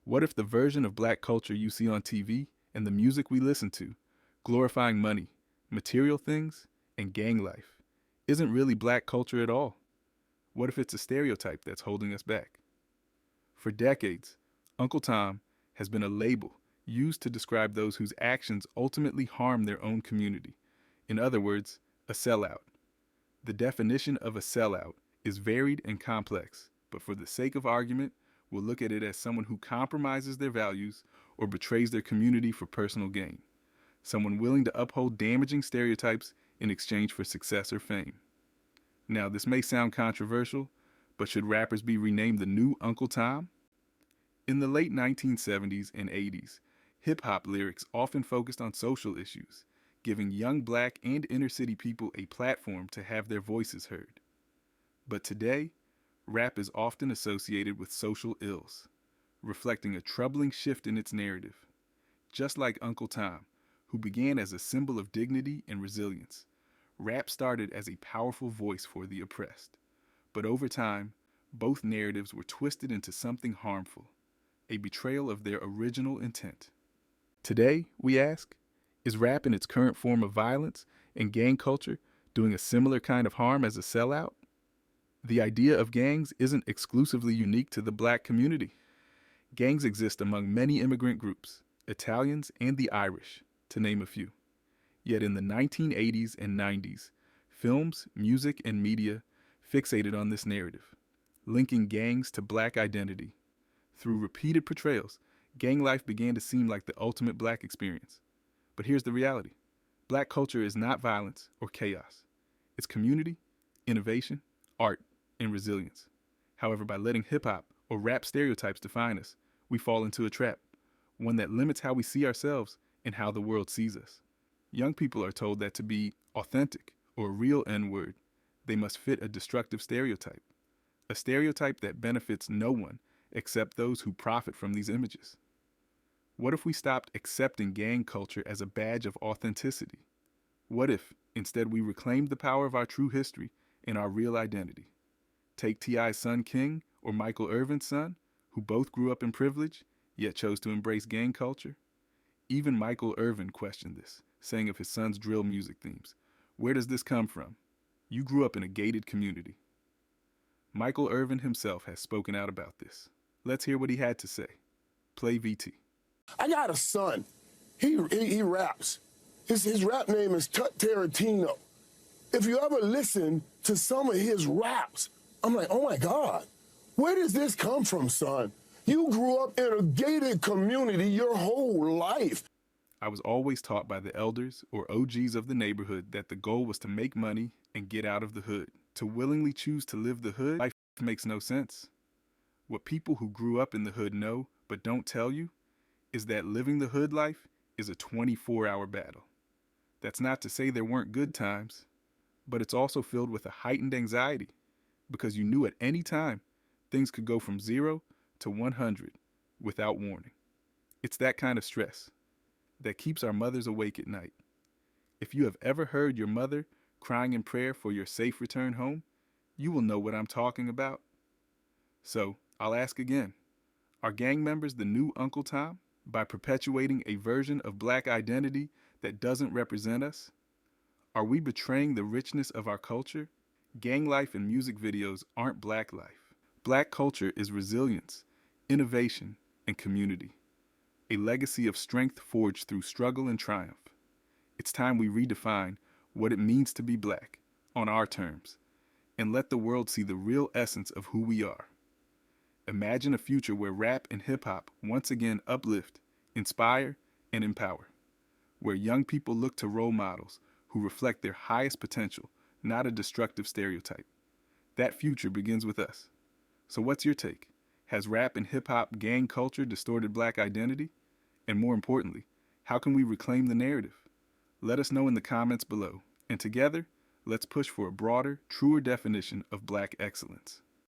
What if the version of black culture you see on TV and the music we listen to, glorifying money, material things, and gang life, isn't really black culture at all? What if it's a stereotype that's holding us back? For decades, Uncle Tom has been a label used to describe those whose actions ultimately harm their own community. In other words, a sellout. The definition of a sellout is varied and complex, but for the sake of argument, we'll look at it as someone who compromises their values or betrays their community for personal gain. Someone willing to uphold damaging stereotypes in exchange for success or fame. Now, this may sound controversial, but should rappers be renamed the new Uncle Tom? In the late 1970s and 80s, hip-hop lyrics often focused on social issues, giving young black and inner-city people a platform to have their voices heard. But today, rap is often associated with social ills, reflecting a troubling shift in its narrative. Just like Uncle Tom, who began as a symbol of dignity and resilience, rap started as a powerful voice for the oppressed. But over time, both narratives were twisted into something harmful, a betrayal of their original intent. Today, we ask, is rap in its current form of violence and gang culture doing a similar kind of harm as a sellout? The idea of gangs isn't exclusively unique to the black community. Gangs exist among many immigrant groups, Italians and the Irish, to name a few. Yet in the 1980s and 90s, films, music, and media fixated on this narrative, linking gangs to black identity. Through repeated portrayals, gang life began to seem like the ultimate black experience. But here's the reality. Black culture is not violence or chaos. It's community, innovation, art, and resilience. However, by letting hip-hop or rap stereotypes define us, we fall into a trap, one that limits how we see ourselves and how the world sees us. Young people are told that to be authentic or a real N-word, they must fit a destructive stereotype, a stereotype that benefits no one except those who profit from these images. What if we stopped accepting gang culture as a badge of authenticity? What if, instead, we reclaimed the power of our true history and our real identity? Take T.I.'s son King or Michael Irvin's son, who both grew up in privilege, yet chose to embrace gang culture. Even Michael Irvin questioned this, saying of his son's drill music themes, "Where does this come from? You grew up in a gated community." Michael Irvin himself has spoken out about this. Let's hear what he had to say. Play VT. I got a son. He raps. His rap name is Tut Tarantino. If you ever listen to some of his raps, I'm like, oh my God, where does this come from, son? You grew up in a gated community your whole life. I was always taught by the elders or OGs of the neighborhood that the goal was to make money and get out of the hood. To willingly choose to live the hood life makes no sense. What people who grew up in the hood know but don't tell you is that living the hood life is a 24-hour battle. That's not to say there weren't good times, but it's also filled with a heightened anxiety because you knew at any time things could go from 0 to 100 without warning. It's that kind of stress that keeps our mothers awake at night. If you have ever heard your mother crying in prayer for your safe return home, you will know what I'm talking about. So, I'll ask again, are gang members the new Uncle Tom by perpetuating a version of black identity that doesn't represent us? Are we betraying the richness of our culture? Gang life and music videos aren't black life. Black culture is resilience, innovation, and community. A legacy of strength forged through struggle and triumph. It's time we redefine what it means to be black, on our terms, and let the world see the real essence of who we are. Imagine a future where rap and hip-hop once again uplift, inspire, and empower. Where young people look to role models who reflect their highest potential, not a destructive stereotype. That future begins with us. So what's your take? Has rap and hip-hop gang culture distorted black identity? And more importantly, how can we reclaim the narrative? Let us know in the comments below. And together, let's push for a broader, truer definition of black excellence.